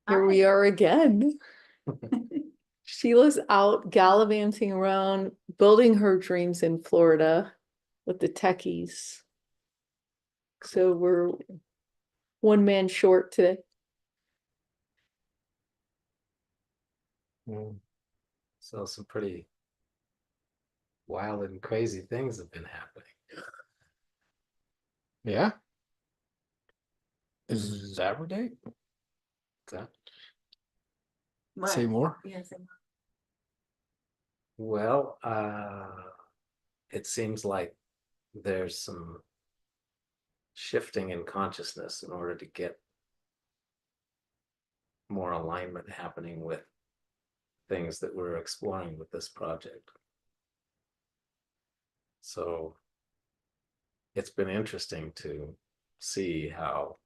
Here we are again. Sheila's out gallivanting around, building her dreams in Florida with the techies. So we're one man short today. So some pretty wild and crazy things have been happening. Yeah. Is that our date? That, Say more. Yes. well, it seems like there's some shifting in consciousness in order to get more alignment happening with things that we're exploring with this project. So it's been interesting to see how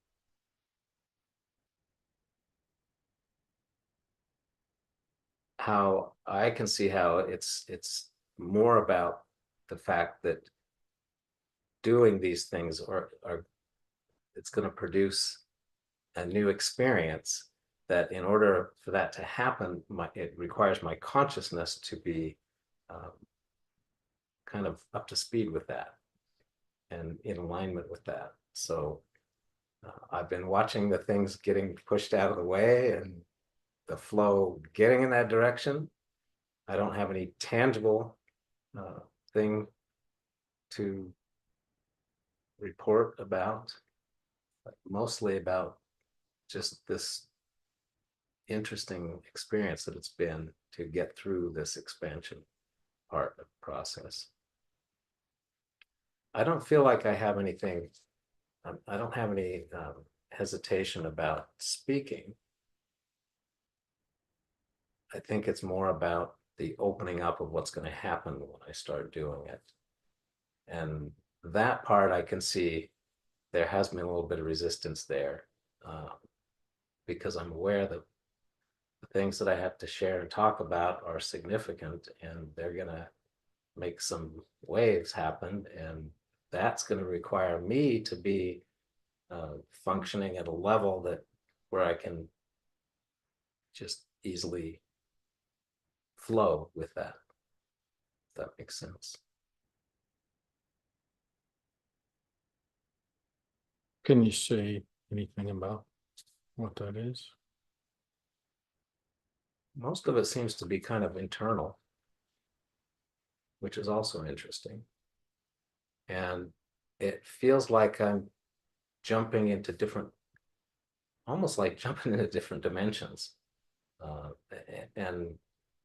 I can see how it's more about the fact that doing these things are it's going to produce a new experience that in order for that to happen, it requires my consciousness to be kind of up to speed with that and in alignment with that. So I've been watching the things getting pushed out of the way and the flow getting in that direction. I don't have any tangible thing to report about, but mostly about just this interesting experience that it's been to get through this expansion part of the process. I don't feel like I have anything, I don't have any hesitation about speaking. I think it's more about the opening up of what's going to happen when I start doing it. And that part I can see there has been a little bit of resistance there because I'm aware that the things that I have to share and talk about are significant and they're going to make some waves happen. And that's going to require me to be functioning at a level that where I can just easily flow with that, if that makes sense. Can you say anything about what that is? Most of it seems to be kind of internal, which is also interesting. And it feels like I'm jumping into different, almost like jumping into different dimensions and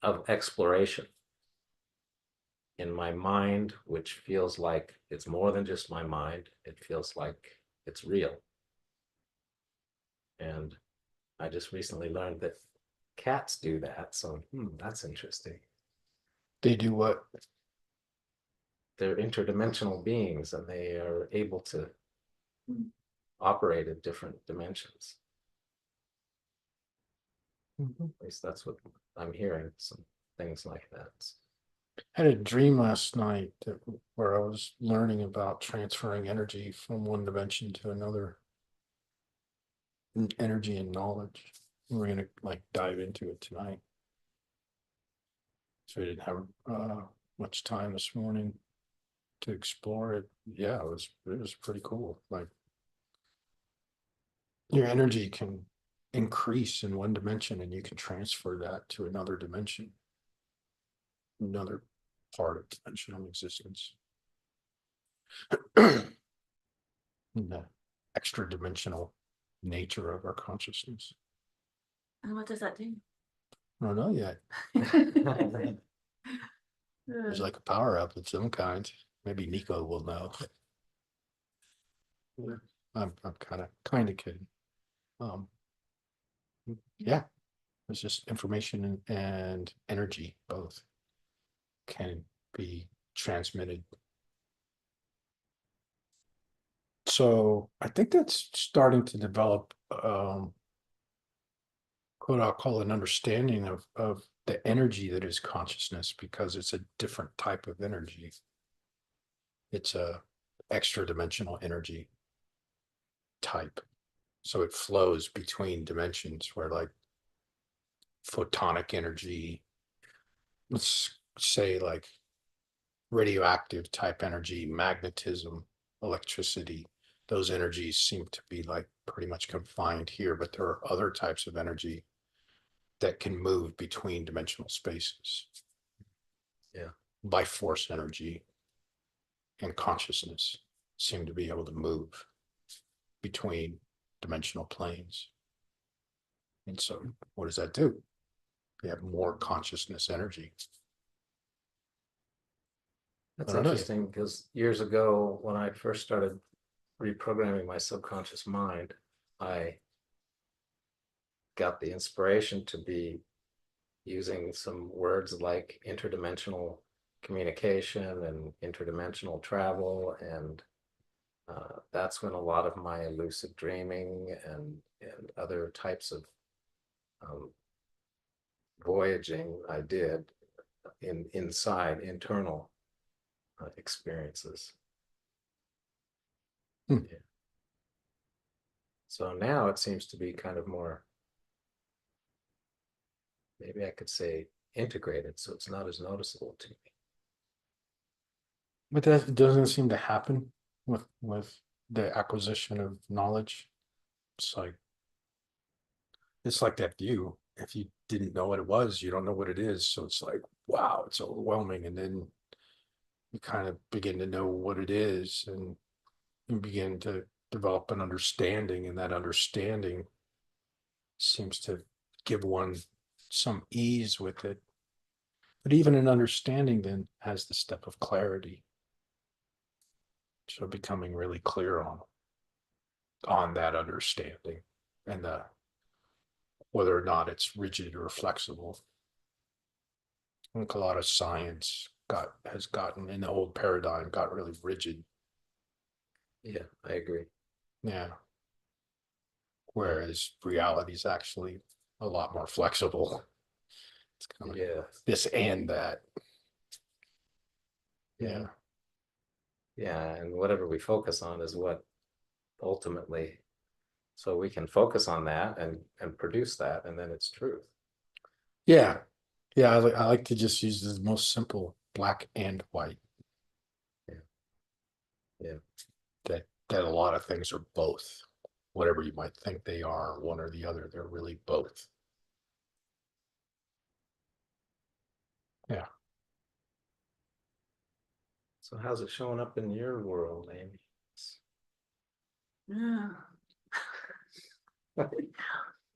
of exploration in my mind, which feels like it's more than just my mind. It feels like it's real. And I just recently learned that cats do that. So that's interesting. They do what? They're interdimensional beings and they are able to operate in different dimensions. At least that's what I'm hearing, some things like that. I had a dream last night where I was learning about transferring energy from one dimension to another. Energy and knowledge. We're gonna like dive into it tonight. So we didn't have much time this morning to explore it. Yeah, it was pretty cool. Like your energy can increase in one dimension and you can transfer that to another dimension, another part of dimensional existence. The extra dimensional nature of our consciousness. And what does that do? I don't know yet. There's like a power up of some kind. Maybe Nico will know. I'm kind of kidding. Yeah, it's just information and energy both can be transmitted. So I think that's starting to develop what I'll call an understanding of the energy that is consciousness, because it's a different type of energy. It's a extra dimensional energy type. So it flows between dimensions where like photonic energy, let's say like radioactive type energy, magnetism, electricity. Those energies seem to be like pretty much confined here, but there are other types of energy that can move between dimensional spaces. Yeah. Life force energy and consciousness seem to be able to move between dimensional planes. And so what does that do? You have more consciousness energy. That's I don't know. interesting because years ago, when I first started reprogramming my subconscious mind, I got the inspiration to be using some words like interdimensional communication and interdimensional travel, and that's when a lot of my lucid dreaming and other types of voyaging I did inside internal experiences. Hmm. Yeah. So now it seems to be kind of more, maybe I could say integrated, so it's not as noticeable to me. But that doesn't seem to happen with the acquisition of knowledge. It's like that view. If you didn't know what it was, you don't know what it is. So it's like, wow, it's overwhelming. And then you kind of begin to know what it is and you begin to develop an understanding, and that understanding seems to give one some ease with it. But even an understanding then has the step of clarity. So becoming really clear on that understanding and whether or not it's rigid or flexible. I think a lot of science has gotten in the old paradigm, got really rigid. Yeah, I agree. Yeah. Whereas reality is actually a lot more flexible. It's kind of Yeah, this and that. Yeah. yeah, and whatever we focus on is what ultimately, so we can focus on that and produce that, and then it's truth. Yeah. Yeah. I like to just use the most simple black and white. Yeah. Yeah. That a lot of things are both. Whatever you might think they are, one or the other, they're really both. Yeah. So how's it showing up in your world, Amy? Yeah.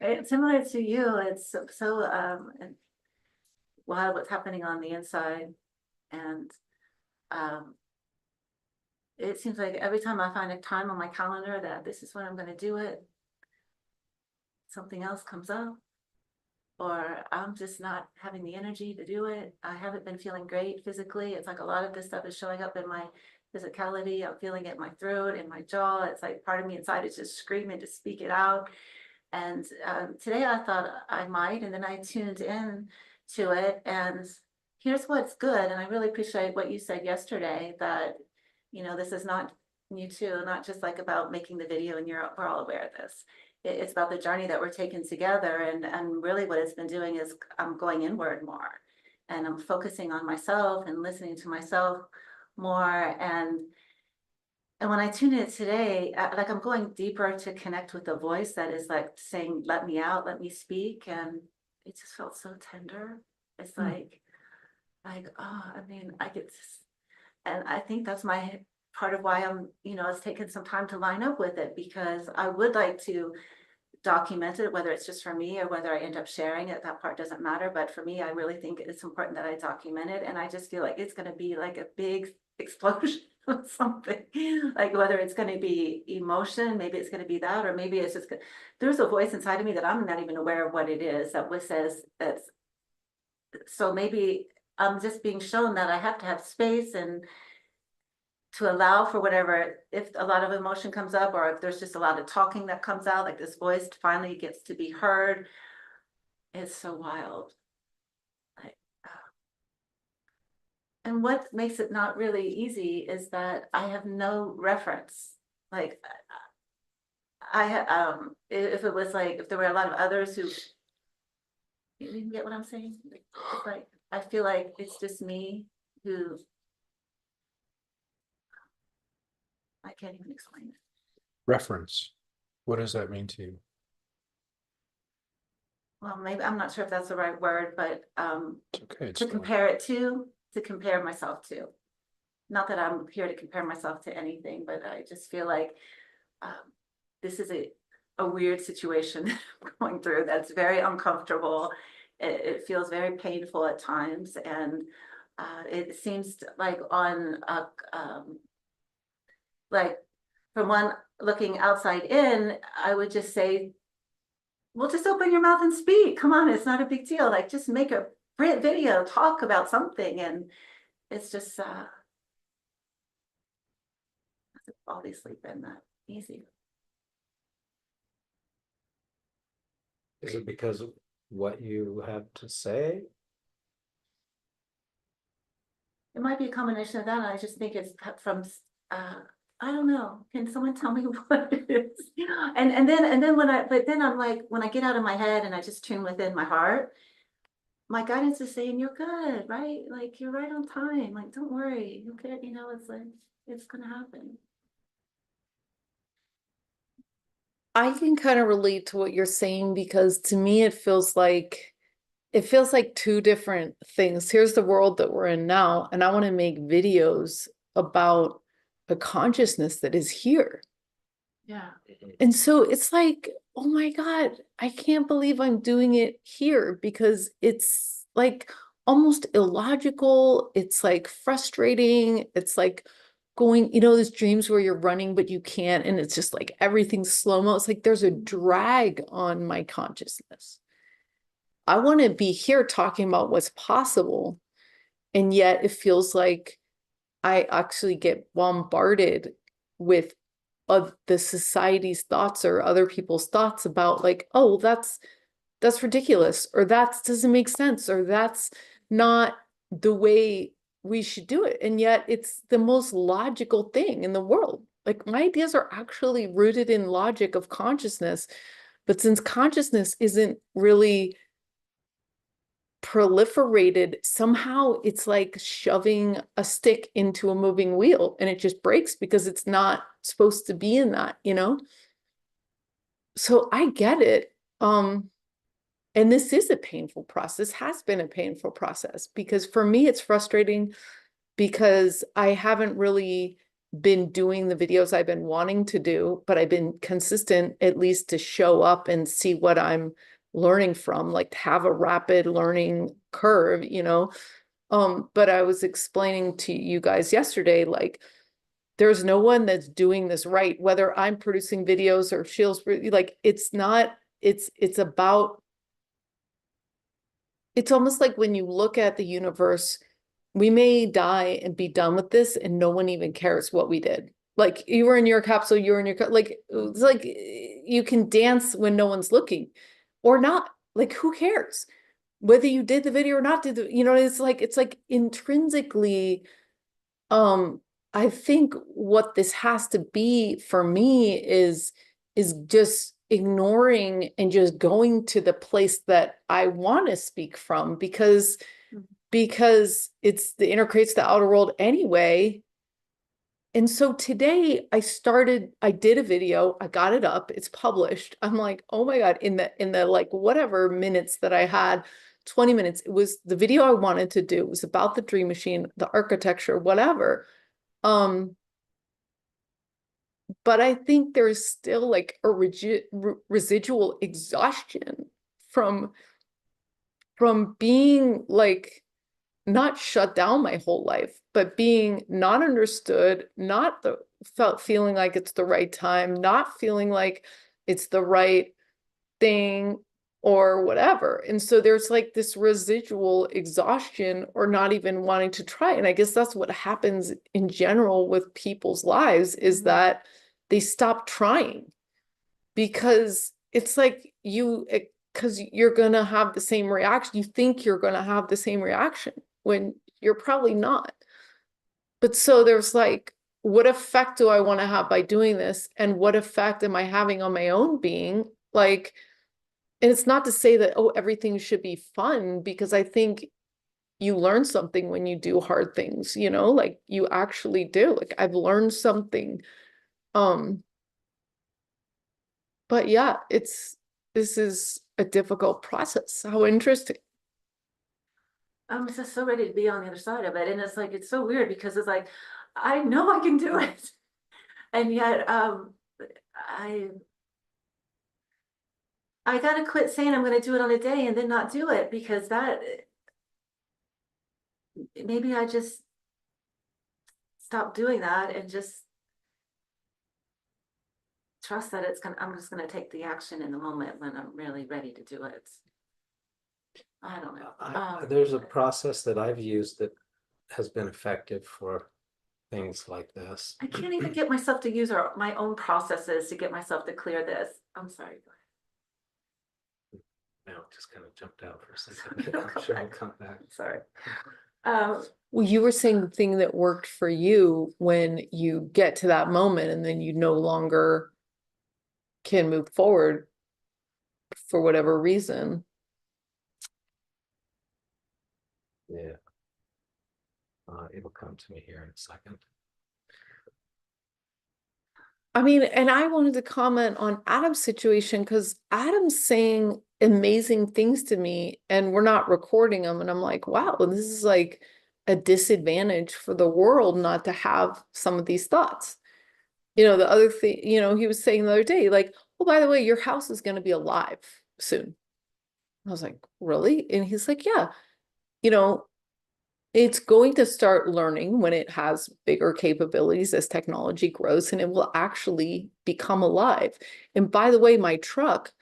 It's similar to you. It's and wild what's happening on the inside. And um, it seems like every time I find a time on my calendar that this is when I'm going to do it, something else comes up. Or I'm just not having the energy to do it. I haven't been feeling great physically. It's like a lot of this stuff is showing up in my physicality. I'm feeling it in my throat, in my jaw. It's like part of me inside is just screaming to speak it out. And today I thought I might, and then I tuned in to it. And here's what's good. And I really appreciate what you said yesterday, that, this is not you too, not just like about making the video and we're all aware of this. It's about the journey that we're taking together. And really what it's been doing is I'm going inward more, and I'm focusing on myself and listening to myself more. And when I tune in today, like I'm going deeper to connect with the voice that is like saying, let me out, let me speak. And it just felt so tender. It's like, oh, I get this. And I think that's part of why I'm, it's taken some time to line up with it, because I would like to document it, whether it's just for me or whether I end up sharing it. That part doesn't matter. But for me, I really think it's important that I document it. And I just feel like it's going to be like a big explosion of something, like whether it's going to be emotion, maybe it's going to be that, or maybe it's just, there's a voice inside of me that I'm not even aware of what it is, that says that's, so maybe I'm just being shown that I have to have space and to allow for whatever, if a lot of emotion comes up, or if there's just a lot of talking that comes out, like this voice finally gets to be heard. It's so wild. And what makes it not really easy is that I have no reference. Like if it was like, if there were a lot of others who You get what I'm saying? It's like, I feel like it's just me who, I can't even explain it. Reference. What does that mean to you? Well, maybe, I'm not sure if that's the right word, but It's okay. It's to fine. compare it to compare myself to. Not that I'm here to compare myself to anything, but I just feel like this is a weird situation going through that's very uncomfortable. It feels very painful at times, and it seems like on a like from one looking outside in, I would just say, well, just open your mouth and speak. Come on, it's not a big deal. Like, just make a video, talk about something, and it's just hasn't obviously been that easy. Is it because of what you have to say? It might be a combination of that. I just think it's from I don't know. Can someone tell me what it is? And then but then I'm like, when I get out of my head and I just tune within my heart, my guidance is saying, you're good, right? Like, you're right on time. Like, don't worry. You'll get, it's like, it's gonna happen. I can kind of relate to what you're saying, because to me it feels like two different things. Here's the world that we're in now, and I want to make videos about a consciousness that is here. Yeah. And so it's like, oh my God, I can't believe I'm doing it here, because it's like almost illogical. It's like frustrating. It's like going, those dreams where you're running, but you can't. And it's just like everything's slow-mo. It's like there's a drag on my consciousness. I want to be here talking about what's possible. And yet it feels like I actually get bombarded with of the society's thoughts or other people's thoughts about, like, oh, that's ridiculous, or that doesn't make sense, or that's not the way we should do it. And yet it's the most logical thing in the world. Like, my ideas are actually rooted in logic of consciousness, but since consciousness isn't really proliferated, somehow it's like shoving a stick into a moving wheel, and it just breaks because it's not supposed to be in that, So I get it. And this is a painful process, has been a painful process, because for me it's frustrating because I haven't really been doing the videos I've been wanting to do, but I've been consistent at least to show up and see what I'm learning from, like have a rapid learning curve, But I was explaining to you guys yesterday, like, there's no one that's doing this right, whether I'm producing videos or Sheela's, like, it's not, it's about, it's almost like when you look at the universe, we may die and be done with this and no one even cares what we did. Like, you were in your capsule, you were in your, like, it's like you can dance when no one's looking or not. Like, who cares whether you did the video or not did the, it's like intrinsically, I think what this has to be for me is just ignoring and just going to the place that I want to speak from, because it's the inner creates the outer world anyway. And so today I did a video, I got it up, it's published. I'm like, oh my God, in the like whatever minutes that I had, 20 minutes, it was the video I wanted to do. It was about the dream machine, the architecture, whatever. But I think there's still like a residual exhaustion from being like not shut down my whole life, but being not understood, not feeling like it's the right time, not feeling like it's the right thing or whatever. And so there's like this residual exhaustion or not even wanting to try. And I guess that's what happens in general with people's lives, is that they stop trying because it's like because you're going to have the same reaction. You think you're going to have the same reaction when you're probably not. But so there's like, what effect do I want to have by doing this? And what effect am I having on my own being? Like, And it's not to say that, oh, everything should be fun, because I think you learn something when you do hard things, you know, like you actually do. Like I've learned something. But yeah, this is a difficult process. How interesting. I'm just so ready to be on the other side of it. And it's like, it's so weird because it's like, I know I can do it. And yet, I gotta quit saying I'm gonna do it on a day and then not do it, because that, maybe I just stop doing that and just trust that I'm just gonna take the action in the moment when I'm really ready to do it. I don't know. There's a process that I've used that has been effective for things like this. I can't even get myself to use my own processes to get myself to clear this. I'm sorry. Now it just kind of jumped out for a second. I'm sure I'll come back. Sorry. Well, you were saying the thing that worked for you when you get to that moment and then you no longer can move forward for whatever reason. Yeah. It'll come to me here in a second. I mean, and I wanted to comment on Adam's situation because Adam's saying amazing things to me and we're not recording them. And I'm like, wow, this is like a disadvantage for the world not to have some of these thoughts. You know, the other thing, you know, he was saying the other day, like, oh, by the way, your house is going to be alive soon. I was like, really? And he's like, yeah, you know, it's going to start learning when it has bigger capabilities as technology grows, and it will actually become alive. And by the way, my truck,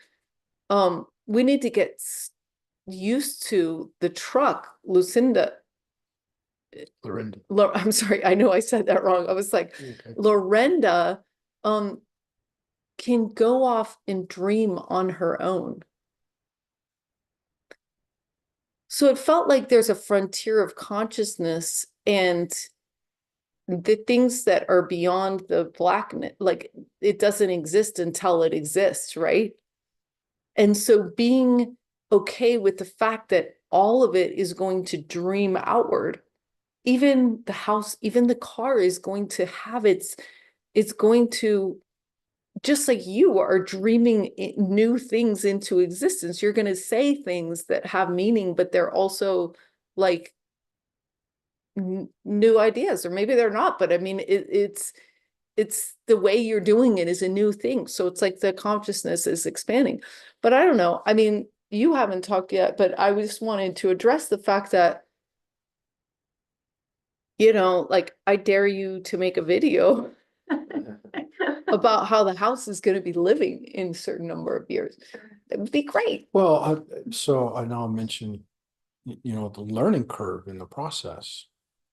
we need to get used to the truck, Lucinda. Lorinda. I'm sorry, I know I said that wrong. I was like, Okay. Lorenda, can go off and dream on her own. So it felt like there's a frontier of consciousness, and the things that are beyond the blackness, like it doesn't exist until it exists, right? And so being okay with the fact that all of it is going to dream outward, even the house, even the car is going to have it's going to, just like you are dreaming new things into existence, you're going to say things that have meaning, but they're also like new ideas, or maybe they're not, but I mean, it's the way you're doing it is a new thing. So it's like the consciousness is expanding. But I don't know. I mean, you haven't talked yet, but I just wanted to address the fact that, you know, like I dare you to make a video about how the house is going to be living in a certain number of years. It would be great. Well, so I now mentioned, you know, the learning curve in the process.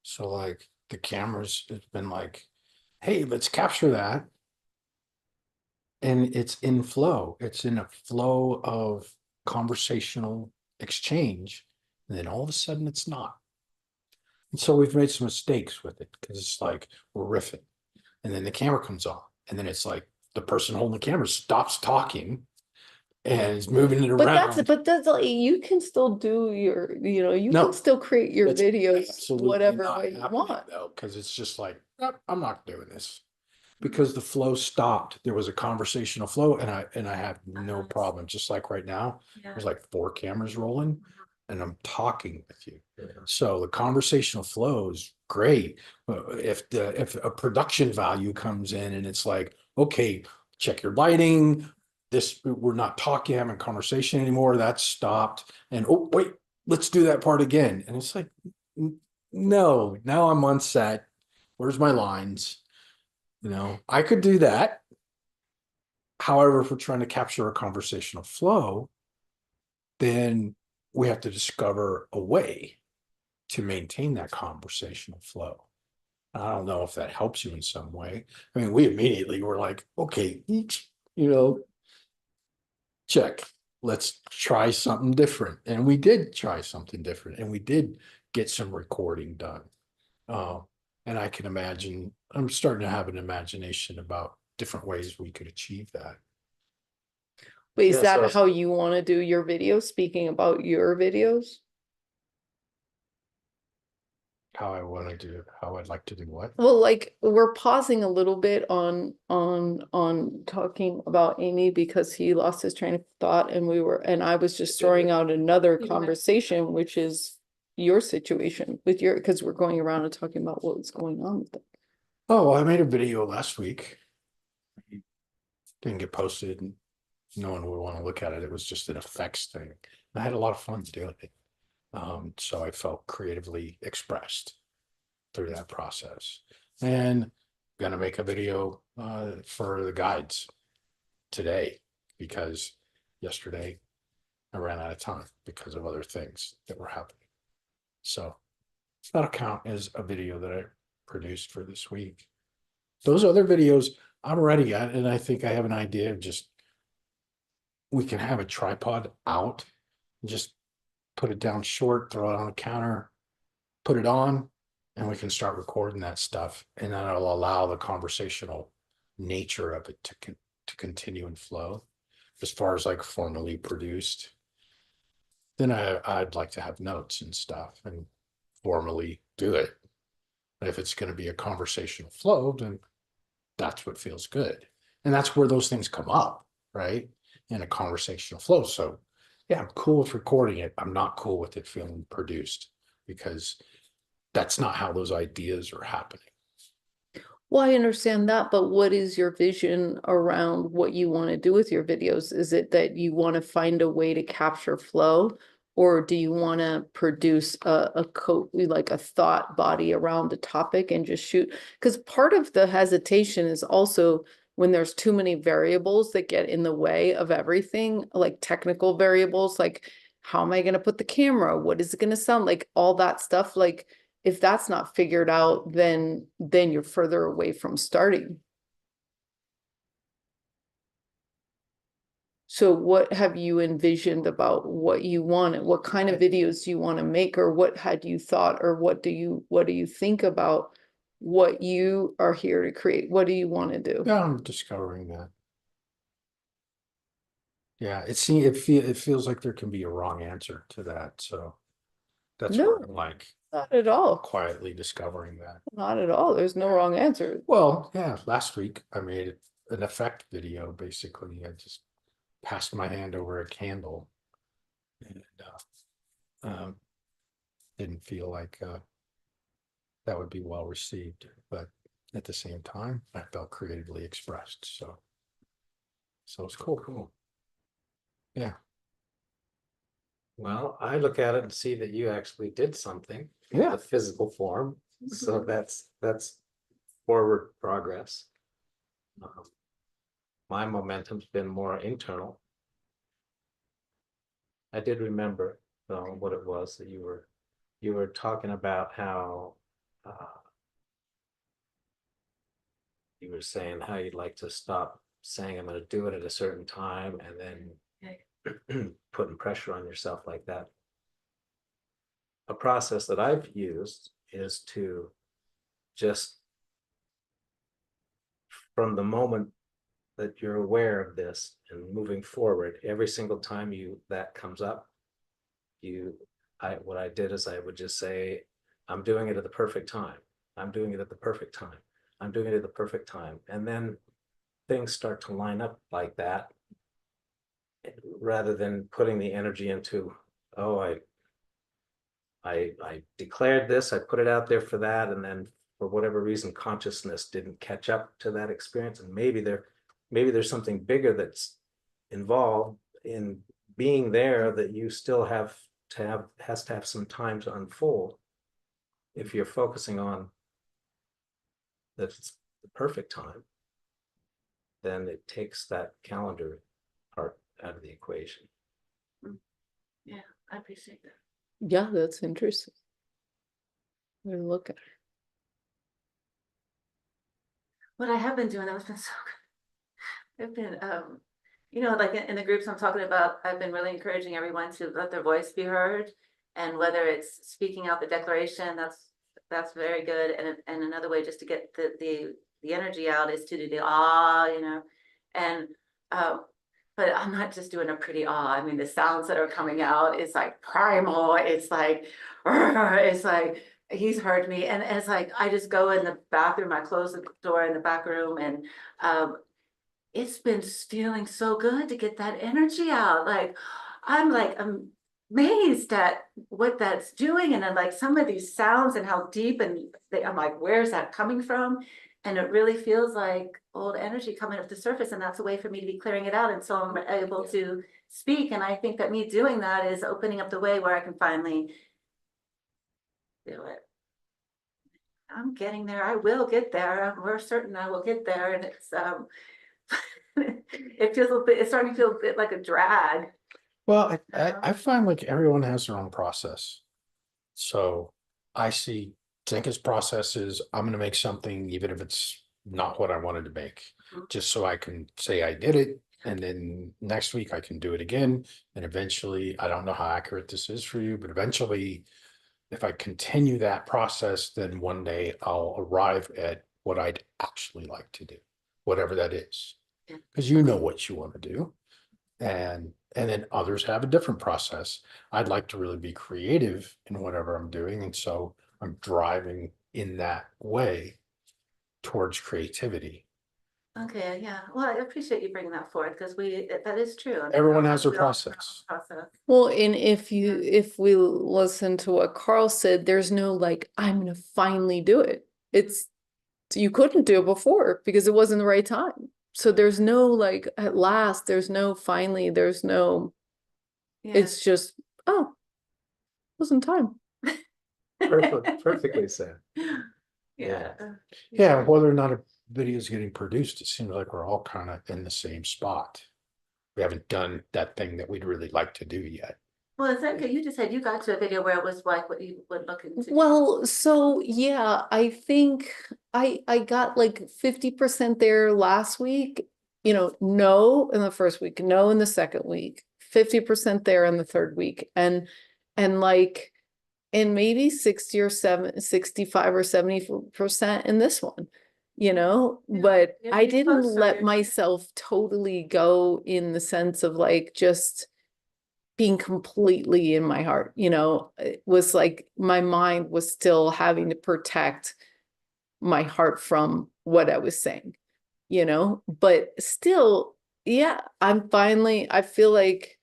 So like the cameras, it's been like, hey, let's capture that. And it's in flow. It's in a flow of conversational exchange. And then all of a sudden it's not. And so we've made some mistakes with it because it's like we're riffing. And then the camera comes on. And then it's like the person holding the camera stops talking and is moving it But around. that's like, you can still do your, you know, you No, can still create your That's videos absolutely whatever not way you happening, want. though, because it's just like, "Nope, I'm not doing this," because the flow stopped. There was a conversational flow, and I have no problem. Just like right now, Yeah. there's like 4 cameras rolling, and I'm talking with you. Yeah. So the conversational flow is great. If a production value comes in and it's like, okay, check your lighting. This, we're not talking, having conversation anymore. That's stopped. And oh wait, let's do that part again. And it's like, no, now I'm on set. Where's my lines? You know, I could do that. However, if we're trying to capture a conversational flow, then we have to discover a way to maintain that conversational flow. I don't know if that helps you in some way. I mean, we immediately were like, okay, you know, check. Let's try something different. And we did try something different, and we did get some recording done. And I can imagine, I'm starting to have an imagination about different ways we could achieve that. But is Yeah, that so- how you want to do your videos, speaking about your videos? How I'd like to do what? Well, like, we're pausing a little bit on talking about Amy because he lost his train of thought and I was just throwing out another You went- conversation, which is your situation with because we're going around and talking about what's going on with it. Oh, I made a video last week. Didn't get posted and no one would want to look at it. It was just an effects thing. I had a lot of fun doing it. So I felt creatively expressed through that process. And gonna make a video for the guides today because yesterday I ran out of time because of other things that were happening. So that'll count as a video that I produced for this week. Those other videos I'm ready at, and I think I have an idea of just we can have a tripod out, just put it down short, throw it on the counter, put it on, and we can start recording that stuff. And then it'll allow the conversational nature of it to continue and flow. As far as like formally produced, then I'd like to have notes and stuff and formally do it. But if it's going to be a conversational flow, then that's what feels good. And that's where those things come up, right? In a conversational flow. So yeah, I'm cool with recording it. I'm not cool with it feeling produced because that's not how those ideas are happening. Well, I understand that, but what is your vision around what you want to do with your videos? Is it that you want to find a way to capture flow? Or do you want to produce like a thought body around the topic and just shoot? Because part of the hesitation is also when there's too many variables that get in the way of everything, like technical variables, like how am I going to put the camera? What is it going to sound like? All that stuff, like if that's not figured out, then you're further away from starting. So what have you envisioned about what you want? What kind of videos do you want to make, or what had you thought, or what do you think about what you are here to create? What do you want to do? Yeah, I'm discovering that. Yeah, it feels like there can be a wrong answer to that. So that's No. where I'm like Not at all. quietly discovering that. Not at all. There's no wrong answer. Well, yeah, last week I made an effect video. Basically, I just passed my hand over a candle and didn't feel like that would be well received, but at the same time I felt creatively expressed, so it's cool. Yeah. Well, I look at it and see that you actually did something in Yeah. the physical form. So that's forward progress. My momentum's been more internal. I did remember what it was that you were talking about, how you were saying how you'd like to stop saying I'm going to do it at a certain time and then putting pressure on yourself like that. A process that I've used is to just, from the moment that you're aware of this and moving forward, every single time that comes up, what I did is I would just say, I'm doing it at the perfect time. I'm doing it at the perfect time. I'm doing it at the perfect time. And then things start to line up like that, rather than putting the energy into, oh, I declared this, I put it out there for that, and then for whatever reason, consciousness didn't catch up to that experience. And maybe there's something bigger that's involved in being there that you still has to have some time to unfold. If you're focusing on that it's the perfect time, then it takes that calendar part out of the equation. Yeah, I appreciate that. Yeah, that's interesting. We'll look at it. What I have been doing, that has been so good. I've been, like in the groups I'm talking about, I've been really encouraging everyone to let their voice be heard. And whether it's speaking out the declaration, that's very good. And another way just to get the energy out is to do the and but I'm not just doing a pretty I mean, the sounds that are coming out is like primal. It's like, it's like, he's heard me. And it's like, I just go in the bathroom, I close the door in the back room, and it's been feeling so good to get that energy out. Like, I'm like amazed at what that's doing. And then like some of these sounds and how deep I'm like, where's that coming from? And it really feels like old energy coming up the surface. And that's a way for me to be clearing it out. And so I'm able to speak. And I think that me doing that is opening up the way where I can finally do it. I'm getting there. I will get there. We're certain I will get there. And it's it feels a bit, it's starting to feel a bit like a drag. Well, I find like everyone has their own process. So I see Zenka's process is I'm gonna make something, even if it's not what I wanted to make, just so I can say I did it. And then next week I can do it again. And eventually, I don't know how accurate this is for you, but eventually, if I continue that process, then one day I'll arrive at what I'd actually like to do, whatever that is. Yeah. Because you know what you want to do. And then others have a different process. I'd like to really be creative in whatever I'm doing. And so I'm driving in that way towards creativity. Okay, yeah. Well, I appreciate you bringing that forth because that is true. I mean, Everyone has their we all have our own process. process. Well, and if we listen to what Carl said, there's no like, I'm gonna finally do it. It's, you couldn't do it before because it wasn't the right time. So there's no like, at last, there's no finally, there's no, Yeah. it's just, oh, wasn't time. Perfectly said. Yeah. Yeah, whether or not a video is getting produced, it seems like we're all kind of in the same spot. We haven't done that thing that we'd really like to do yet. Well, Zenka, you just said you got to a video where it was like what you would look into. Well, so yeah, I think I got like 50% there last week, you know, no in the first week, no in the second week, 50% there in the third week, and like, and maybe 60 or 65 or 70% in this one, you know, Yeah, but you're I getting didn't closer. let myself totally go in the sense of like just being completely in my heart, you know. It was like my mind was still having to protect my heart from what I was saying, you know, but still, yeah, I feel like,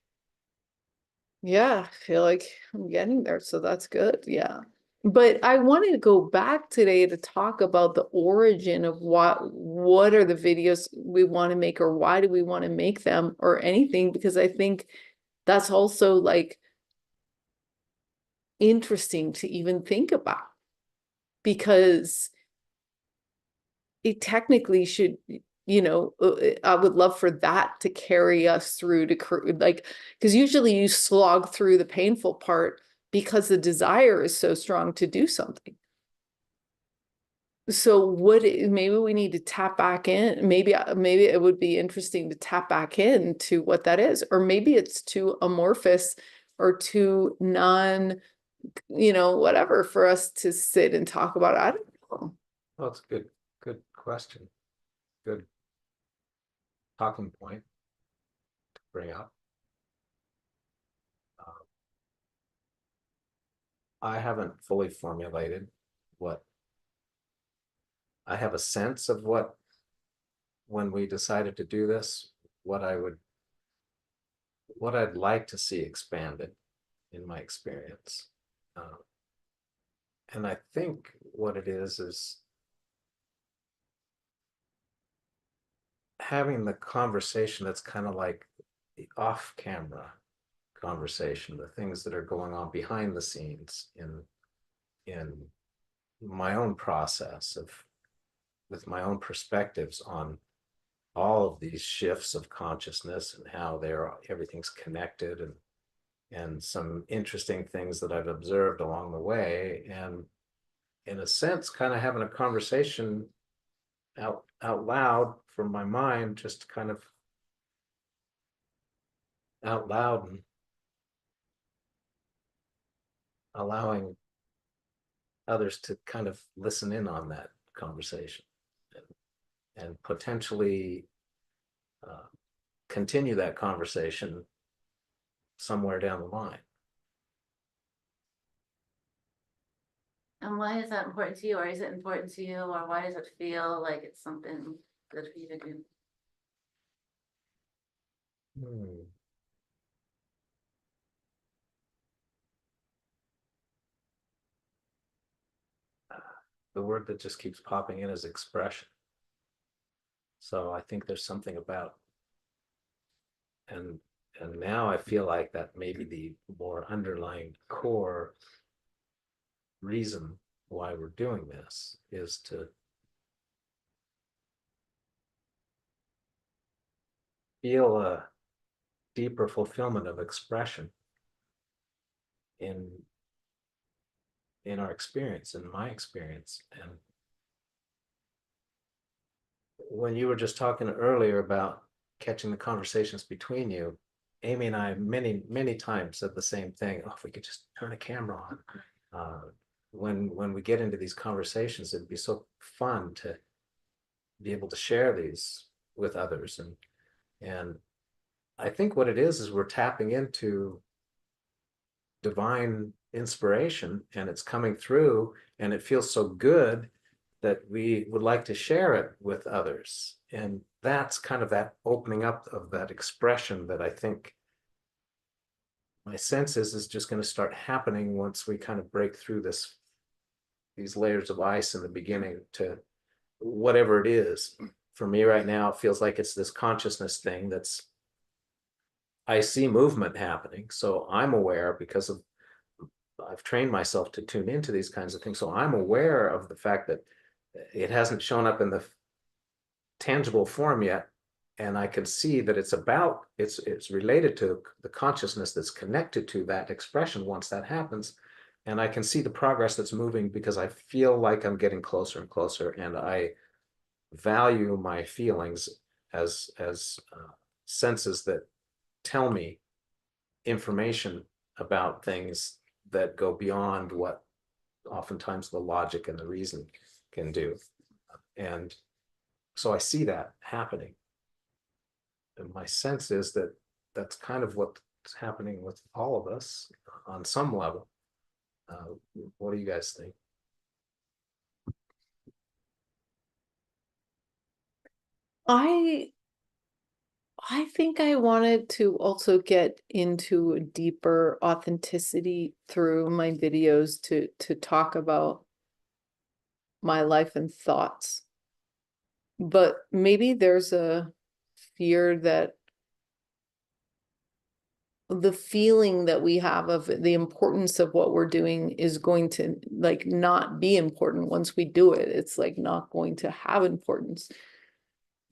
yeah, I feel like I'm getting there. So that's good. Yeah. But I wanted to go back today to talk about the origin of what are the videos we want to make, or why do we want to make them, or anything, because I think that's also like interesting to even think about, because it technically should, you know, I would love for that to carry us through to like, because usually you slog through the painful part because the desire is so strong to do something. So maybe we need to tap back in. Maybe it would be interesting to tap back in to what that is, or maybe it's too amorphous or too you know, whatever for us to sit and talk about it. I don't know. Well, it's a good question. Good talking point to bring up. I haven't fully formulated what I have a sense of what, when we decided to do this, what I'd like to see expanded in my experience. And I think what it is having the conversation that's kind of like the off-camera conversation, the things that are going on behind the scenes in my own process with my own perspectives on all of these shifts of consciousness and how everything's connected, and some interesting things that I've observed along the way, and in a sense kind of having a conversation out loud from my mind, just kind of out loud, and allowing others to kind of listen in on that conversation, and potentially continue that conversation somewhere down the line. And why is that important to you, or is it important to you, or why does it feel like it's something good for you to do? The word that just keeps popping in is expression. So I think there's something about, and now I feel like that maybe the more underlying core reason why we're doing this is to feel a deeper fulfillment of expression in our experience, in my experience. And when you were just talking earlier about catching the conversations between you, Amy and I many times said the same thing. Oh, if we could just turn a camera on. When we get into these conversations, it'd be so fun to be able to share these with others. And I think what it is we're tapping into divine inspiration, and it's coming through, and it feels so good that we would like to share it with others. And that's kind of that opening up of that expression that I think my sense is just going to start happening once we kind of break through these layers of ice in the beginning to whatever it is. For me right now, it feels like it's this consciousness thing that's, I see movement happening. So I'm aware because of, I've trained myself to tune into these kinds of things. So I'm aware of the fact that it hasn't shown up in the tangible form yet. And I can see that it's related to the consciousness that's connected to that expression once that happens. And I can see the progress that's moving because I feel like I'm getting closer and closer, and I value my feelings as senses that tell me information about things that go beyond what oftentimes the logic and the reason can do. And so I see that happening. And my sense is that that's kind of what's happening with all of us on some level. What do you guys think? I think I wanted to also get into a deeper authenticity through my videos to talk about my life and thoughts. But maybe there's a fear that the feeling that we have of the importance of what we're doing is going to like not be important once we do it. It's like not going to have importance.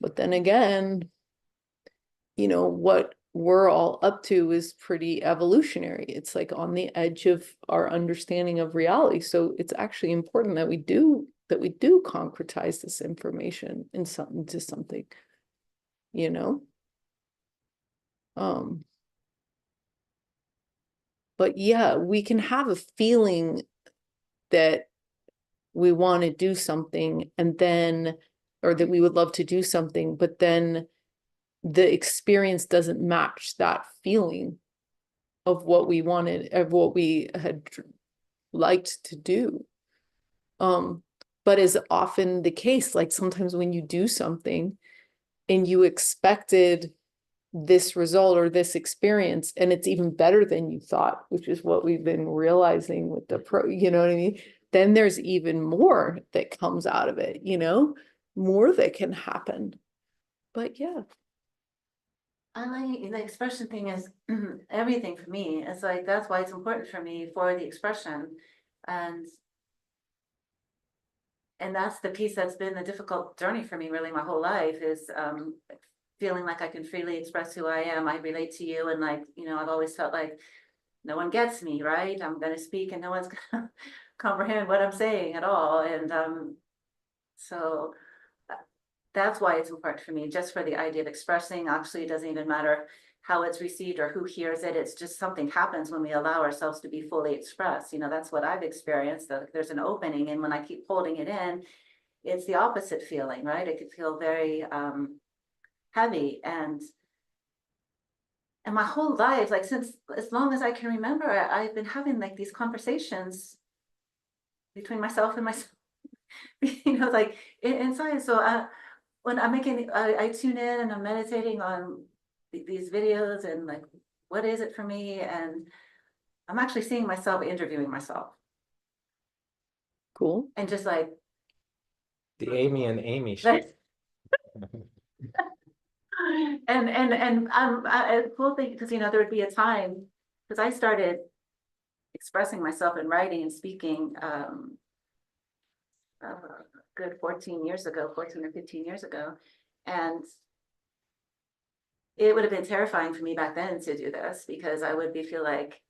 But then again, you know, what we're all up to is pretty evolutionary. It's like on the edge of our understanding of reality. So it's actually important that we do concretize this information into something, you know? But yeah, we can have a feeling that we want to do something and then, or that we would love to do something, but then the experience doesn't match that feeling of what we wanted, of what we had liked to do. But is often the case, like sometimes when you do something and you expected this result or this experience, and it's even better than you thought, which is what we've been realizing with the you know what I mean? Then there's even more that comes out of it, you know, more that can happen. But yeah. I like the expression thing is everything for me. It's like, that's why it's important for me for the expression. And that's the piece that's been the difficult journey for me really my whole life is feeling like I can freely express who I am. I relate to you, and like, you know, I've always felt like no one gets me, right? I'm going to speak and no one's going to comprehend what I'm saying at all. And so that's why it's important for me, just for the idea of expressing. Actually, it doesn't even matter how it's received or who hears it. It's just something happens when we allow ourselves to be fully expressed. You know, that's what I've experienced. That there's an opening, and when I keep holding it in, it's the opposite feeling, right? It could feel very heavy. And And my whole life, like since as long as I can remember, I've been having like these conversations between myself and myself, like inside. So when I'm making, I tune in and I'm meditating on these videos and like, what is it for me? And I'm actually seeing myself interviewing myself Cool. and just like, The Amy and Amy show. like and a cool thing, because there would be a time, because I started expressing myself in writing and speaking good 14 or 15 years ago. And it would have been terrifying for me back then to do this, because I would feel like,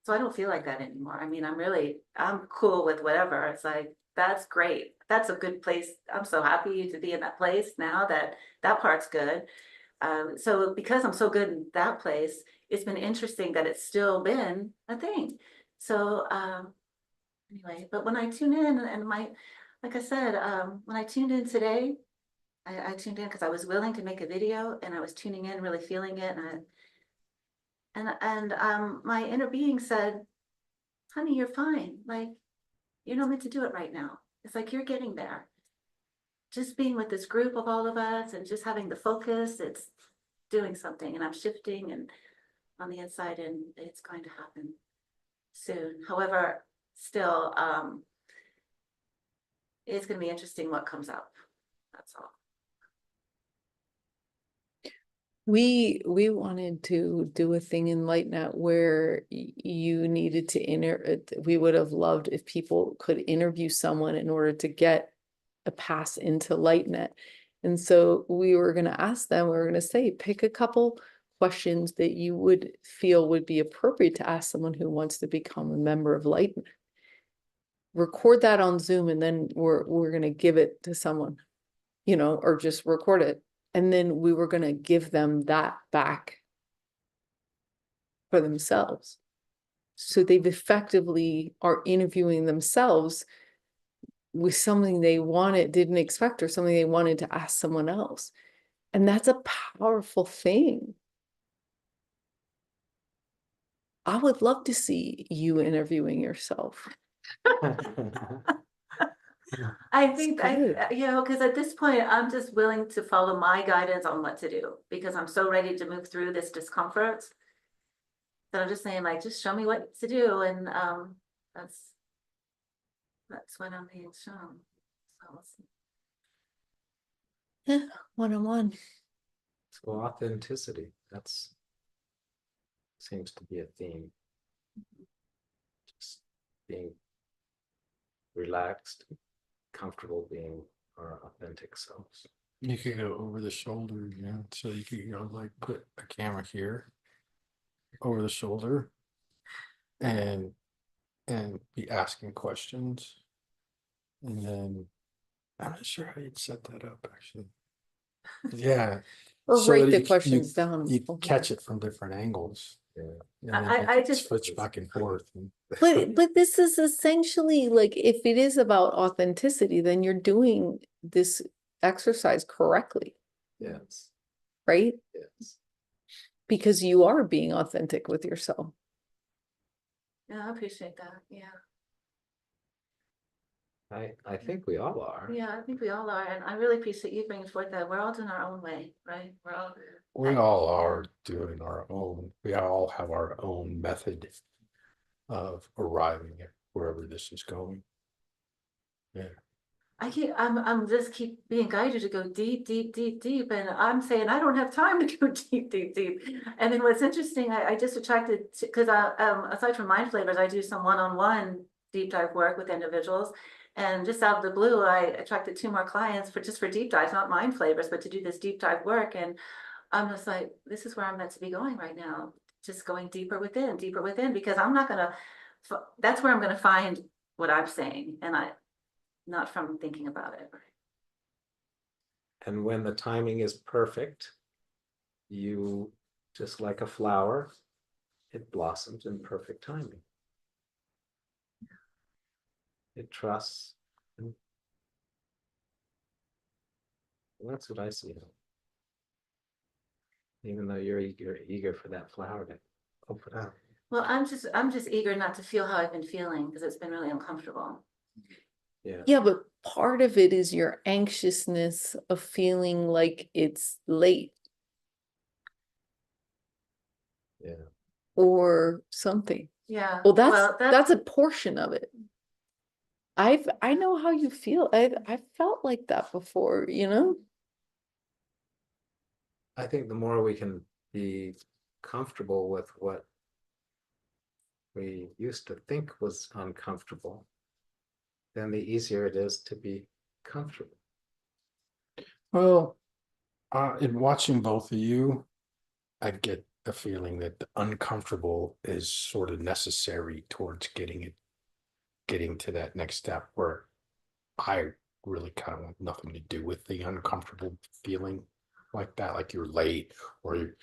so I don't feel like that anymore. I mean, I'm cool with whatever. It's like, that's great. That's a good place. I'm so happy to be in that place now that part's good. So because I'm so good in that place, it's been interesting that it's still been a thing. So anyway, but when I tune in and like I said, when I tuned in today, I tuned in because I was willing to make a video, and I was tuning in, really feeling it. And my inner being said, honey, you're fine. Like, you're not meant to do it right now. It's like, you're getting there. Just being with this group of all of us and just having the focus, it's doing something, and I'm shifting and on the inside, and it's going to happen soon. However, still, it's going to be interesting what comes up. That's all. We wanted to do a thing in LightNet where you needed to we would have loved if people could interview someone in order to get a pass into LightNet. And so we were going to ask them, we were going to say, pick a couple questions that you would feel would be appropriate to ask someone who wants to become a member of LightNet. Record that on Zoom, and then we're going to give it to someone, or just record it. And then we were going to give them that back for themselves. So they've effectively are interviewing themselves with something they didn't expect, or something they wanted to ask someone else. And that's a powerful thing. I would love to see you interviewing yourself. I think good. because at this point, I'm just willing to follow my guidance on what to do, because I'm so ready to move through this discomfort. So I'm just saying, like, just show me what to do, and that's what I'm being shown. So we'll see. Yeah, one-on-one. So authenticity, that's seems to be a theme. Just being relaxed, comfortable being our authentic selves. You could go over the shoulder, so you could go like put a camera here over the shoulder and be asking questions. And then I'm not sure how you'd set that up actually. Yeah. Or So write that the you- questions down. You catch it from different angles. Yeah. I just switch back and forth. But this is essentially like, if it is about authenticity, then you're doing this exercise correctly, Yes. right? Yes. Because you are being authentic with yourself. Yeah, I appreciate that. Yeah. I think we all are. Yeah, I think we all are. And I really appreciate you bringing forth that we're all doing our own way, right? We all are doing our own. We all have our own method of arriving at wherever this is going. Yeah. I'm just keep being guided to go deep, deep, deep, deep. And I'm saying, I don't have time to go deep, deep, deep. And then what's interesting, I just attracted to, because aside from Mind Flavors, I do some one-on-one deep dive work with individuals. And just out of the blue, I attracted 2 more clients for deep dives, not Mind Flavors, but to do this deep dive work. And I'm just like, this is where I'm meant to be going right now. Just going deeper within, because I'm not gonna, that's where I'm gonna find what I'm saying. And not from thinking about it. And when the timing is perfect, you, just like a flower, it blossoms in perfect timing. It trusts. And that's what I see. Even though you're eager for that flower to open up. Well, I'm just eager not to feel how I've been feeling because it's been really uncomfortable. Yeah. Yeah, but part of it is your anxiousness of feeling like it's late Yeah. or something. Yeah. Well, Well, that's a portion of it. I know how you feel. I've felt like that before, you know? I think the more we can be comfortable with what we used to think was uncomfortable, then the easier it is to be comfortable. Well, in watching both of you, I get the feeling that the uncomfortable is sort of necessary towards getting to that next step where I really kind of want nothing to do with the uncomfortable feeling like that, like you're late or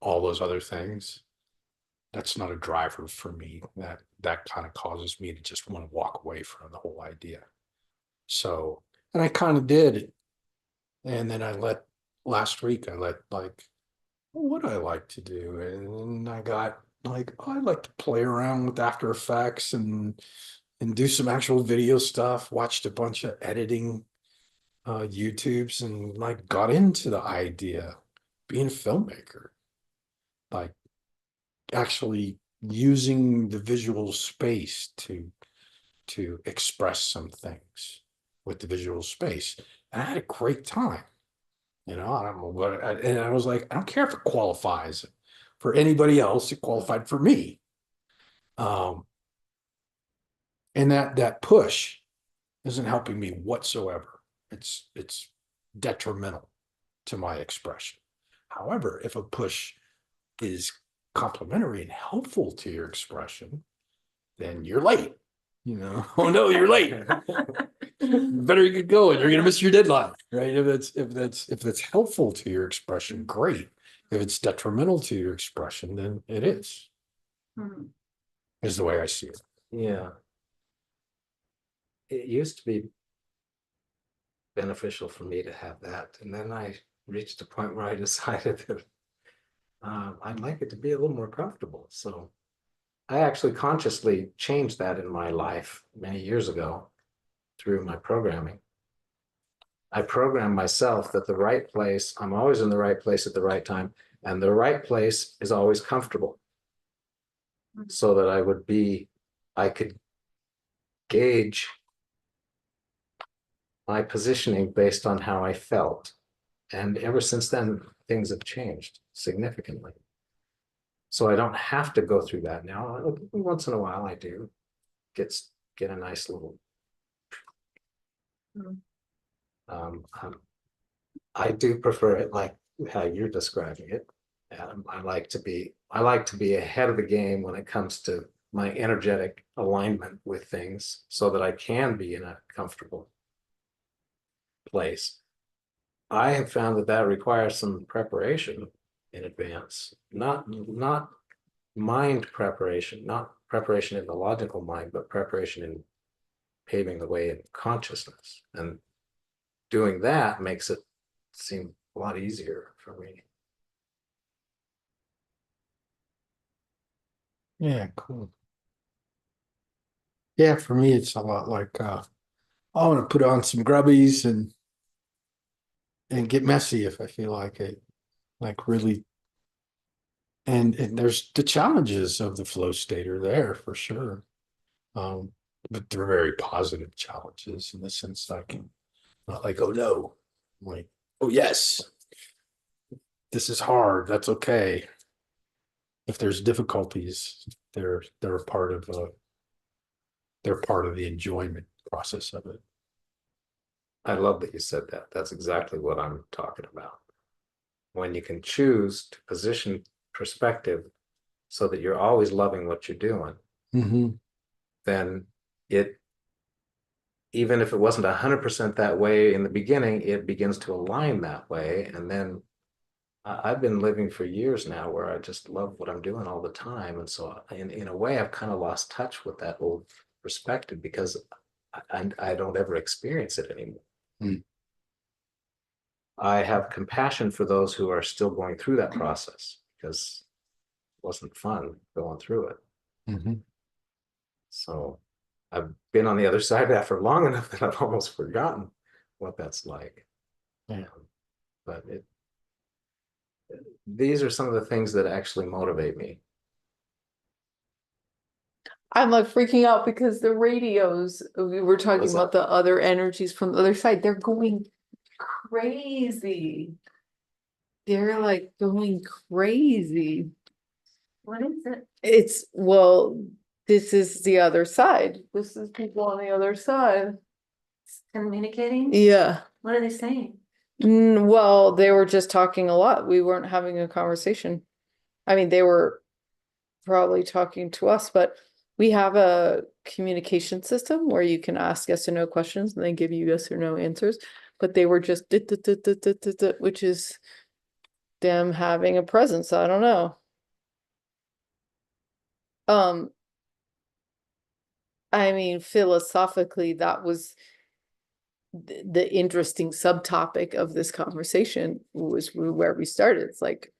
all those other things. That's not a driver for me. That kind of causes me to just want to walk away from the whole idea. So, and I kind of did. And then last week, I let like, what do I like to do? And I got like, oh, I like to play around with After Effects and do some actual video stuff, watched a bunch of editing YouTubes and like got into the idea being a filmmaker, like actually using the visual space to express some things with the visual space. And I had a great time. I don't know what, and I was like, I don't care if it qualifies for anybody else. It qualified for me. And that push isn't helping me whatsoever. It's detrimental to my expression. However, if a push is complimentary and helpful to your expression, then you're late. Oh no, you're late. Better get going. You're gonna miss your deadline, right? If that's helpful to your expression, great. If it's detrimental to your expression, then it is. Hmm. Is the way I see it. Yeah. It used to be beneficial for me to have that. And then I reached a point where I decided that I'd like it to be a little more comfortable. So I actually consciously changed that in my life many years ago through my programming. I programmed myself that the right place, I'm always in the right place at the right time, and the right place is always comfortable. So that I could gauge my positioning based on how I felt. And ever since then, things have changed significantly. So I don't have to go through that now. Once in a while I do get a nice little I do prefer it like how you're describing it. I like to be ahead of the game when it comes to my energetic alignment with things so that I can be in a comfortable place. I have found that requires some preparation in advance, not mind preparation, not preparation in the logical mind, but preparation in paving the way in consciousness. And doing that makes it seem a lot easier for me. Yeah, cool. Yeah, for me, it's a lot like I want to put on some grubbies and get messy if I feel like it, like really. And there's the challenges of the flow state are there for sure. But they're very positive challenges in the sense that I can not like, oh no, I'm like, oh yes, this is hard. That's okay. If there's difficulties, they're a part of they're part of the enjoyment process of it. I love that you said that. That's exactly what I'm talking about. When you can choose to position perspective so that you're always loving what you're doing, then even if it wasn't 100% that way in the beginning, it begins to align that way. And then I've been living for years now where I just love what I'm doing all the time. And so in a way, I've kind of lost touch with that old perspective because I don't ever experience it anymore. I have compassion for those who are still going through that process, because it wasn't fun going through it. Mhm. So I've been on the other side of that for long enough that I've almost forgotten what that's like. Yeah. But these are some of the things that actually motivate me. I'm like freaking out because the radios, we were talking What's about that? the other energies from the other side, they're going crazy. They're like going crazy. What is it? It's, well, this is the other side. This is people on the other side. It's communicating? Yeah. What are they saying? Well, they were just talking a lot. We weren't having a conversation. I mean, they were probably talking to us, but we have a communication system where you can ask yes or no questions and they give you yes or no answers. But they were just, which is them having a presence. I don't know. I mean, philosophically, that was the interesting subtopic of this conversation was where we started. It's like,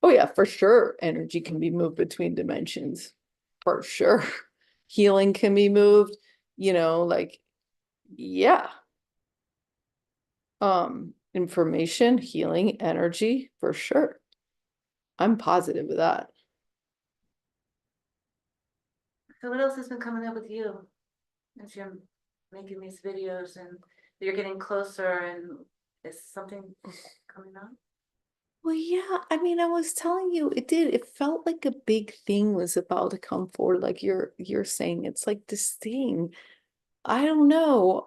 oh yeah, for sure, energy can be moved between dimensions. For sure. Healing can be moved, like, yeah. Information, healing, energy, for sure. I'm positive of that. So what else has been coming up with you? As you're making these videos and you're getting closer, and is something coming up? Well, yeah, I mean, I was telling you, it felt like a big thing was about to come forward, like you're saying, it's like this thing. I don't know.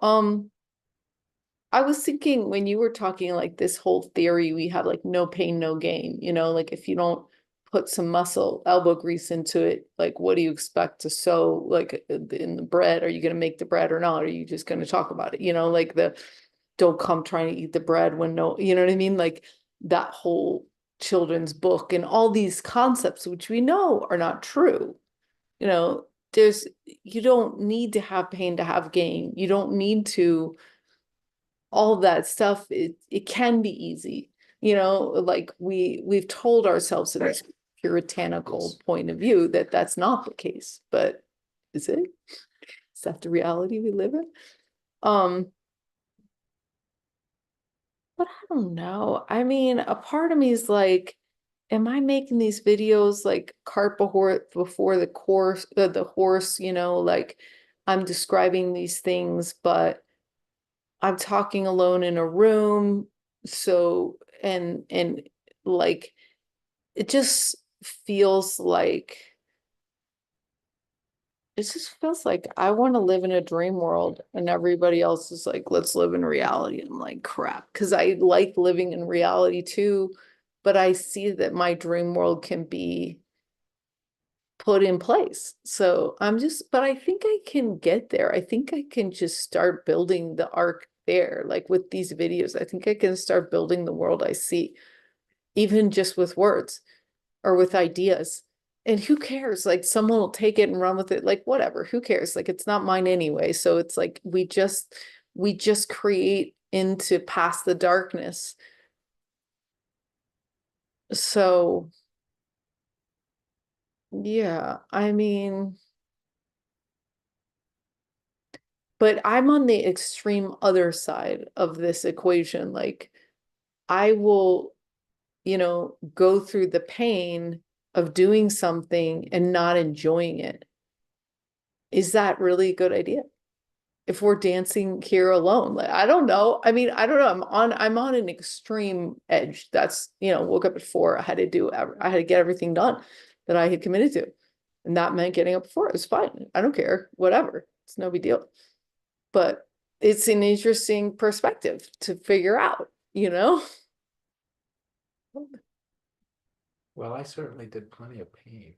I was thinking when you were talking like this whole theory, we have like no pain, no gain, like if you don't put some muscle, elbow grease into it, like what do you expect to sow like in the bread? Are you going to make the bread or not? Are you just going to talk about it? Like don't come trying to eat the bread when no, you know what I mean? Like that whole children's book and all these concepts, which we know are not true. You don't need to have pain to have gain. You don't need to all that stuff. It can be easy, like we've told ourselves in this puritanical point of view that that's not the case, but is it? Is that the reality we live in? But I don't know. I mean, a part of me is like, am I making these videos like cart before the horse, like I'm describing these things, but I'm talking alone in a room. So, and like, it just feels like, I want to live in a dream world and everybody else is like, let's live in reality. I'm like, crap. Cause I like living in reality too, but I see that my dream world can be put in place. So but I think I can get there. I think I can just start building the arc there. Like with these videos, I think I can start building the world I see, even just with words or with ideas. And who cares? Like someone will take it and run with it. Like whatever, who cares? Like it's not mine anyway. So it's like we just create into past the darkness. So yeah, I mean, but I'm on the extreme other side of this equation. Like I will, go through the pain of doing something and not enjoying it. Is that really a good idea? If we're dancing here alone, like, I don't know. I mean, I don't know. I'm on an extreme edge. That's, woke up at 4. I had to get everything done that I had committed to. And that meant getting up at 4. It was fine. I don't care. Whatever. It's no big deal. But it's an interesting perspective to figure out, Well, I certainly did plenty of pain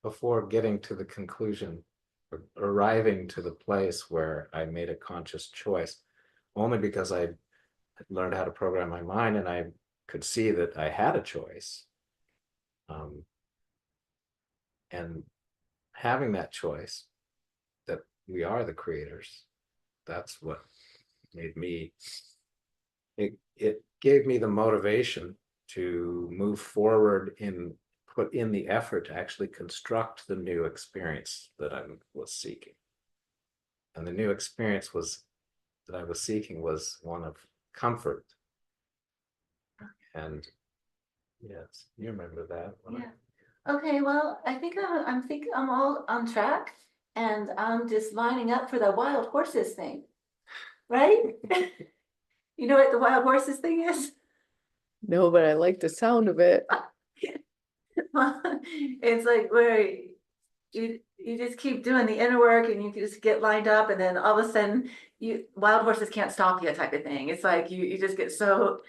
before getting to the conclusion, or arriving to the place where I made a conscious choice, only because I had learned how to program my mind and I could see that I had a choice. And having that choice, that we are the creators, that's what made me it gave me the motivation to move forward and put in the effort to actually construct the new experience that I was seeking. And the new experience that I was seeking was one of comfort. And yes, you remember that. Yeah. Okay, well, I think I'm all on track, and I'm just lining up for the wild horses thing, right? You know what the wild horses thing is? No, but I like the sound of it. It's like where you just keep doing the inner work, and you just get lined up, and then all of a sudden wild horses can't stop you type of thing. It's like you just get so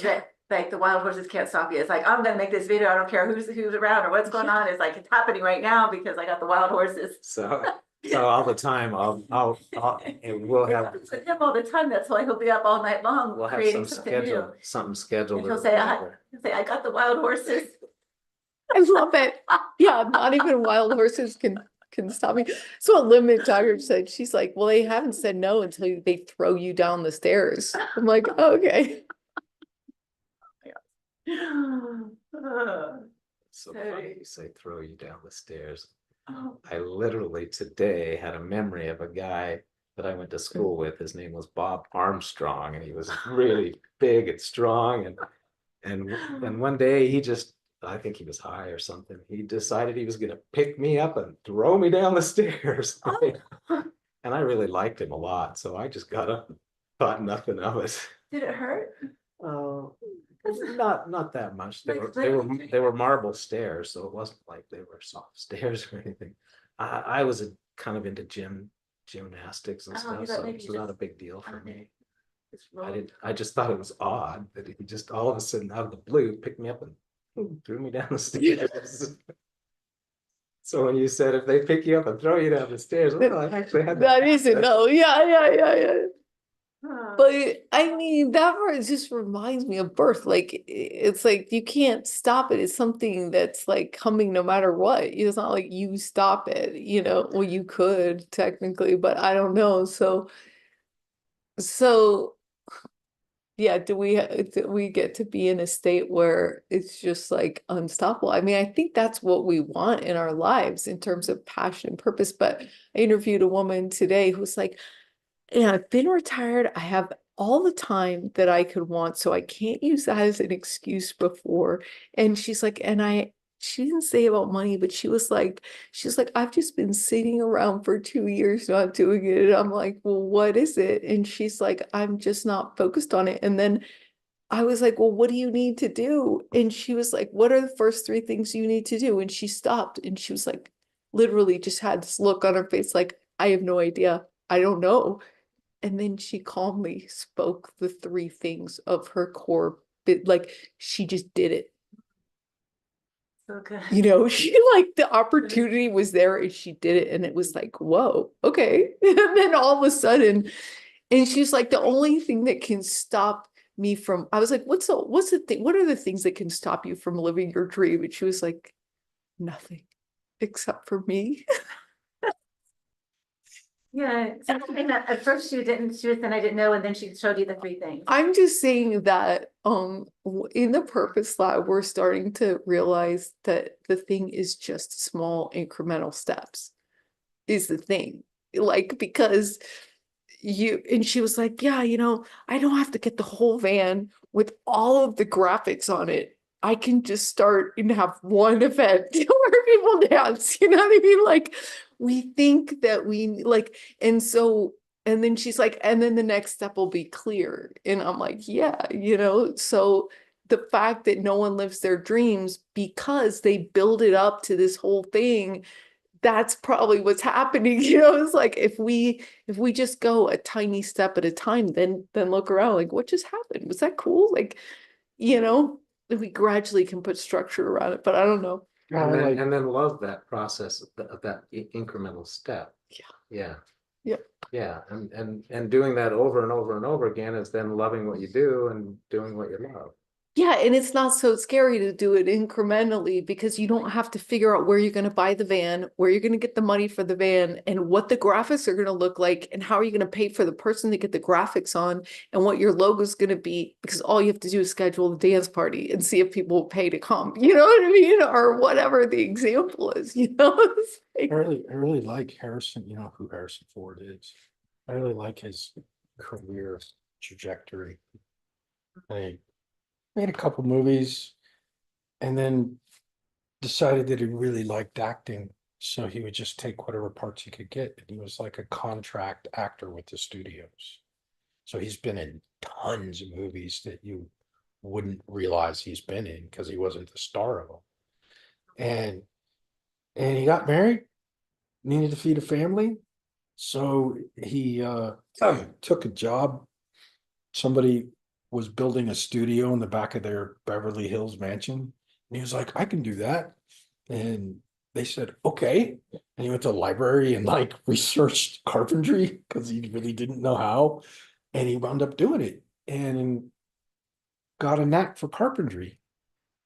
that like the wild horses can't stop you. It's like, I'm gonna make this video, I don't care who's around or what's going on. It's like it's happening right now because I got the wild horses. So all the time and we'll have It's with him all the time. That's why he'll be up all night long we'll have creating some something new. something scheduled. And he'll or say, whatever. I got the wild horses. I love it. Yeah, not even wild horses can stop me. So what Limit Tiger said, she's like, well, they haven't said no until they throw you down the stairs. I'm like, okay. So funny you say throw you down the stairs. Oh, I literally today had a memory of a guy that I went to school with. His name was Bob Armstrong, and he was really big and strong. And one day he just, I think he was high or something. He decided he was going to pick me up and throw me down the stairs. And I really liked him a lot, so I just got up, thought nothing of it. did it hurt? Oh, not that much. They Like, they were marble stairs, so it wasn't like they were soft stairs or anything. I was kind of into gymnastics and Oh, stuff, you so thought maybe it's you not a just- big deal for me. It's roll. I just thought it was odd that he just all of a sudden out of the blue picked me up and threw me down the stairs. So when you said if they pick you up and throw you down the stairs, well, I actually had That isn't no. Yeah. Huh. But I mean, that part just reminds me of birth. Like it's like you can't stop it. It's something that's like coming no matter what. It's not like you stop it, you know. Well, you could technically, but I don't know. So yeah, do we get to be in a state where it's just like unstoppable? I mean, I think that's what we want in our lives in terms of passion and purpose. But I interviewed a woman today who's like, yeah, I've been retired. I have all the time that I could want, so I can't use that as an excuse before. And she's like, she didn't say about money, but she's like, I've just been sitting around for 2 years not doing it. And I'm like, well, what is it? And she's like, I'm just not focused on it. And then I was like, well, what do you need to do? And she was like, what are the first 3 things you need to do? And she stopped and she was like, literally just had this look on her face, like, I have no idea. I don't know. And then she calmly spoke the 3 things of her core bit, like she just did it. So good. You know, she like the opportunity was there and she did it. And it was like, whoa, okay. And then all of a sudden, and she's like, the only thing that can stop me from, I was like, what's the thing? What are the things that can stop you from living your dream? And she was like, nothing except for me. Yeah, something that at first she was saying I didn't know, and then she showed you the 3 things. I'm just saying that in the purpose lab, we're starting to realize that the thing is just small incremental steps is the thing. Like, because and she was like, yeah, I don't have to get the whole van with all of the graphics on it. I can just start and have one event where people dance, you know what I mean? Like, we think that we like, and then she's like, and then the next step will be clear. And I'm like, yeah, so the fact that no one lives their dreams because they build it up to this whole thing, that's probably what's happening. It's like if we just go a tiny step at a time, then look around, like, what just happened? Was that cool? Like, we gradually can put structure around it, but I don't know. And then love that process of that incremental step. Yeah. And doing that over and over and over again is then loving what you do and doing what you love. Yeah, and it's not so scary to do it incrementally because you don't have to figure out where you're going to buy the van, where you're going to get the money for the van, and what the graphics are going to look like, and how are you going to pay for the person to get the graphics on, and what your logo is going to be, because all you have to do is schedule the dance party and see if people will pay to come. You know what I mean? Or whatever the example is, you know? It's like- I really like Harrison, you know who Harrison Ford is. I really like his career trajectory. I made a couple movies and then decided that he really liked acting. So he would just take whatever parts he could get. And he was like a contract actor with the studios. So he's been in tons of movies that you wouldn't realize he's been in because he wasn't the star of them. And he got married, needed to feed a family. So he took a job. Somebody was building a studio in the back of their Beverly Hills mansion. And he was like, I can do that. And they said, okay. And he went to the library and like researched carpentry because he really didn't know how. And he wound up doing it and got a knack for carpentry.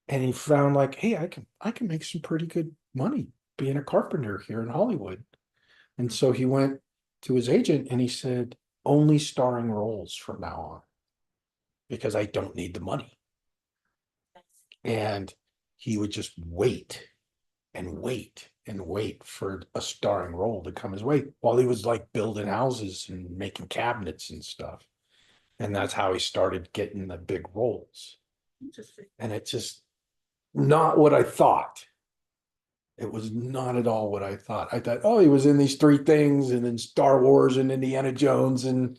And he found like, hey, I can make some pretty good money being a carpenter here in Hollywood. And so he went to his agent and he said, only starring roles from now on, because I don't need the money. And he would just wait and wait and wait for a starring role to come his way while he was like building houses and making cabinets and stuff. And that's how he started getting the big roles. Interesting. And it's just not what I thought. It was not at all what I thought. I thought, oh, he was in these three things and then Star Wars and Indiana Jones and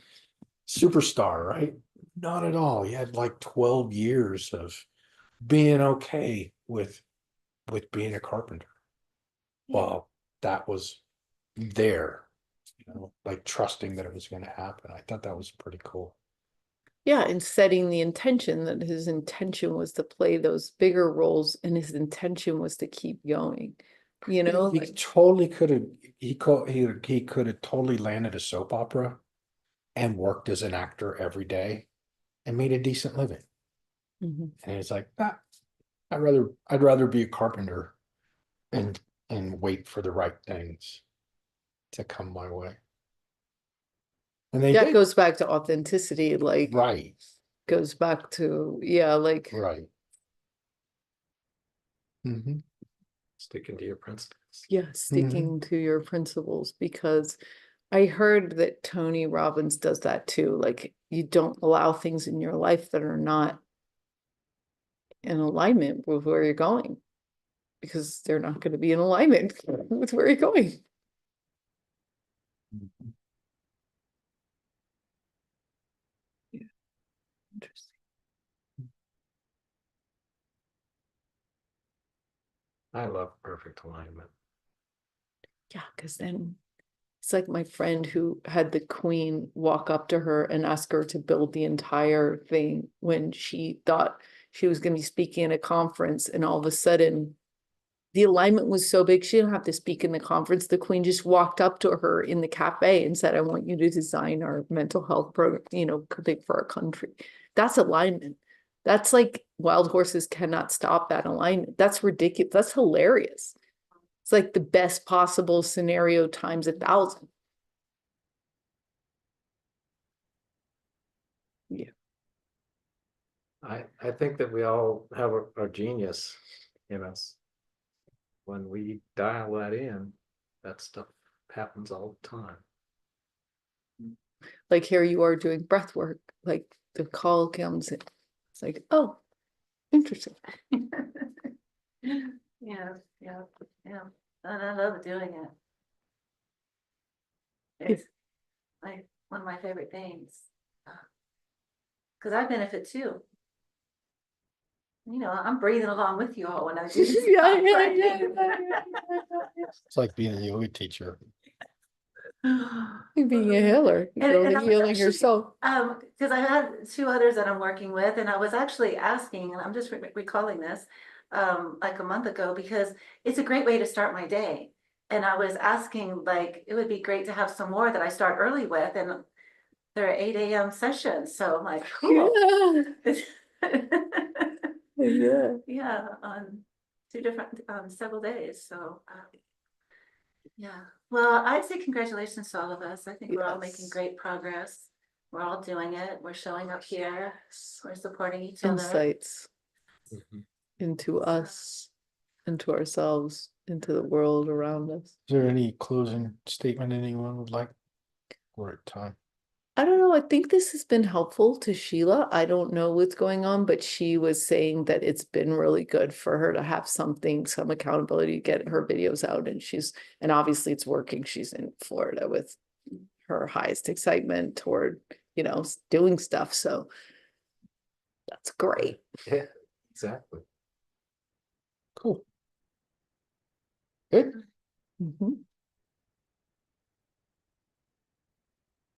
Superstar, right? Not at all. He had like 12 years of being okay with being a carpenter. Well, that was there, you know, like trusting that it was going to happen. I thought that was pretty cool. Yeah, and setting the intention that his intention was to play those bigger roles and his intention was to keep going. You know, He like, totally could have. He could have totally landed a soap opera and worked as an actor every day and made a decent living. mhm. And it's like, ah, I'd rather be a carpenter and wait for the right things to come my way. And they That did. goes back to authenticity, like Right, goes back to, yeah, like right. Mhm. Sticking to your principles. yeah, sticking to your principles, because I heard that Tony Robbins does that too. Like you don't allow things in your life that are not in alignment with where you're going, because they're not going to be in alignment with where you're going. Mhm. Interesting. I love perfect alignment. Yeah, because then it's like my friend who had the queen walk up to her and ask her to build the entire thing when she thought she was going to be speaking at a conference, and all of a sudden the alignment was so big she didn't have to speak in the conference. The queen just walked up to her in the cafe and said, I want you to design our mental health program, you know, thing for our country. That's alignment. That's like wild horses cannot stop that alignment. That's ridiculous. That's hilarious. It's like the best possible scenario times 1,000. Yeah. I think that we all have our genius in us. When we dial that in, that stuff happens all the time. Like here you are doing breath work, like the call comes in. It's like, oh, interesting. Yeah, yeah, yeah. And I love doing it. It's like one of my favorite things. Because I benefit too. You know, I'm breathing along with you all when I do this. Yeah, yeah, right? yeah. It's like being a yoga teacher. Being a healer, And you're I'm healing actually- yourself. Because I had two others that I'm working with, and I was actually asking, and I'm just recalling this, like a month ago, because it's a great way to start my day. And I was asking, like, it would be great to have some more that I start early with, and they're 8 a.m. sessions, so I'm like, cool. Yeah. Yeah. Yeah, on 2 different, several days, so, yeah. Well, I'd say congratulations to all of us. I think we're all making Yes. great progress. We're all doing it. We're showing up here. We're supporting each other. Insights into us, into ourselves, into the world around us. Is there any closing statement anyone would like? We're at time. I don't know. I think this has been helpful to Sheela. I don't know what's going on, but she was saying that it's been really good for her to have something, some accountability to get her videos out. And obviously it's working. She's in Florida with her highest excitement toward, doing stuff. So that's great. Yeah, exactly. Cool. Good. Mhm.